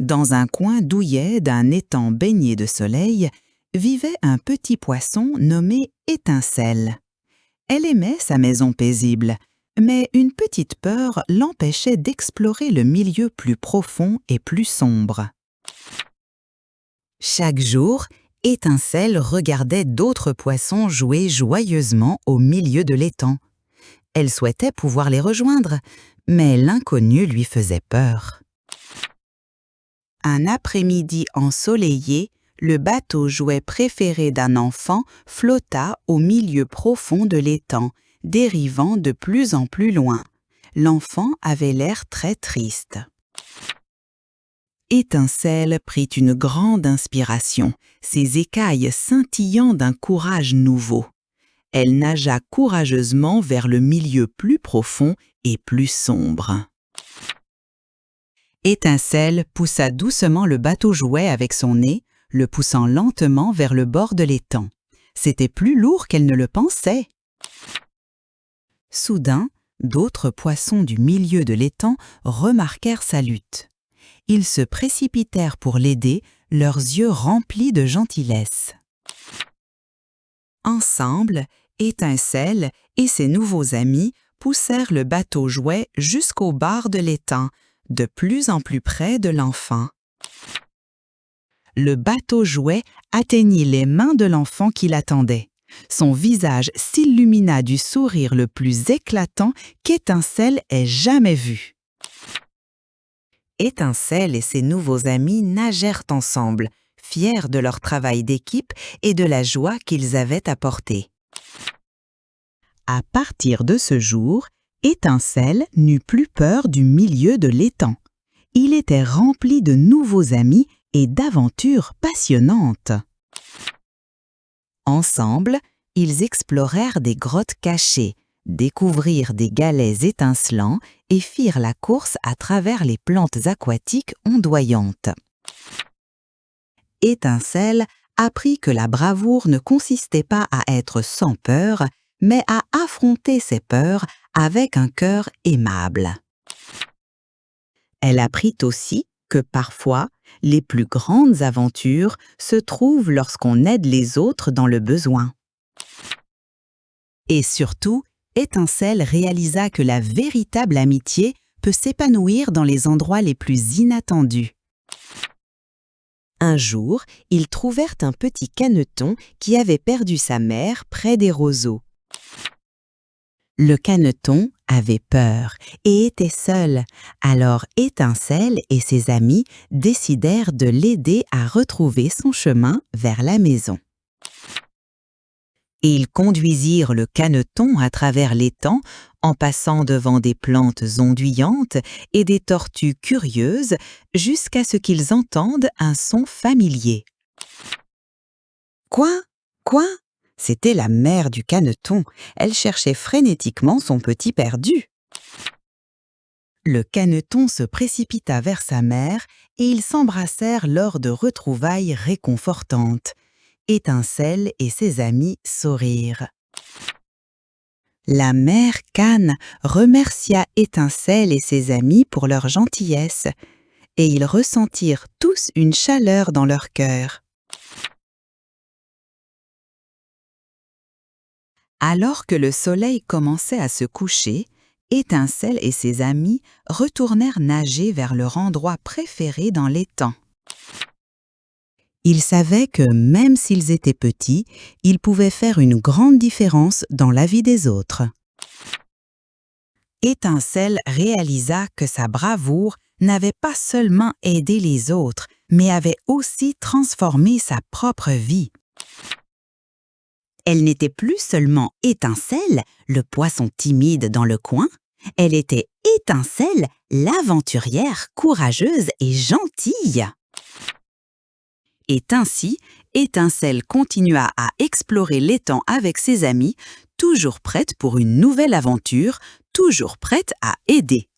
Dans un coin douillet d'un étang baigné de soleil, vivait un petit poisson nommé Étincelle. Elle aimait sa maison paisible, mais une petite peur l'empêchait d'explorer le milieu plus profond et plus sombre. Chaque jour, Étincelle regardait d'autres poissons jouer joyeusement au milieu de l'étang. Elle souhaitait pouvoir les rejoindre, mais l'inconnu lui faisait peur. Un après-midi ensoleillé, le bateau-jouet préféré d'un enfant flotta au milieu profond de l'étang, dérivant de plus en plus loin. L'enfant avait l'air très triste. Étincelle prit une grande inspiration, ses écailles scintillant d'un courage nouveau. Elle nagea courageusement vers le milieu plus profond et plus sombre. Étincelle poussa doucement le bateau-jouet avec son nez, le poussant lentement vers le bord de l'étang. C'était plus lourd qu'elle ne le pensait. Soudain, d'autres poissons du milieu de l'étang remarquèrent sa lutte. Ils se précipitèrent pour l'aider, leurs yeux remplis de gentillesse. Ensemble, Étincelle et ses nouveaux amis poussèrent le bateau-jouet jusqu'au bord de l'étang, de plus en plus près de l'enfant. Le bateau-jouet atteignit les mains de l'enfant qui l'attendait. Son visage s'illumina du sourire le plus éclatant qu'Étincelle ait jamais vu. Étincelle et ses nouveaux amis nagèrent ensemble, fiers de leur travail d'équipe et de la joie qu'ils avaient apportée. À partir de ce jour, Étincelle n'eut plus peur du milieu de l'étang. Il était rempli de nouveaux amis et d'aventures passionnantes. Ensemble, ils explorèrent des grottes cachées, découvrirent des galets étincelants et firent la course à travers les plantes aquatiques ondoyantes. Étincelle apprit que la bravoure ne consistait pas à être sans peur, mais à affronter ses peurs avec un cœur aimable. Elle apprit aussi que parfois, les plus grandes aventures se trouvent lorsqu'on aide les autres dans le besoin. Et surtout, Étincelle réalisa que la véritable amitié peut s'épanouir dans les endroits les plus inattendus. Un jour, ils trouvèrent un petit caneton qui avait perdu sa mère près des roseaux. Le caneton avait peur et était seul, alors Étincelle et ses amis décidèrent de l'aider à retrouver son chemin vers la maison. Ils conduisirent le caneton à travers l'étang en passant devant des plantes onduyantes et des tortues curieuses jusqu'à ce qu'ils entendent un son familier. Quoi? Quoi? C'était la mère du caneton. Elle cherchait frénétiquement son petit perdu. Le caneton se précipita vers sa mère et ils s'embrassèrent lors de retrouvailles réconfortantes. Étincelle et ses amis sourirent. La mère cane remercia Étincelle et ses amis pour leur gentillesse, et ils ressentirent tous une chaleur dans leur cœur. Alors que le soleil commençait à se coucher, Étincelle et ses amis retournèrent nager vers leur endroit préféré dans l'étang. Ils savaient que même s'ils étaient petits, ils pouvaient faire une grande différence dans la vie des autres. Étincelle réalisa que sa bravoure n'avait pas seulement aidé les autres, mais avait aussi transformé sa propre vie. Elle n'était plus seulement Étincelle, le poisson timide dans le coin, elle était Étincelle, l'aventurière courageuse et gentille. Et ainsi, Étincelle continua à explorer l'étang avec ses amis, toujours prête pour une nouvelle aventure, toujours prête à aider.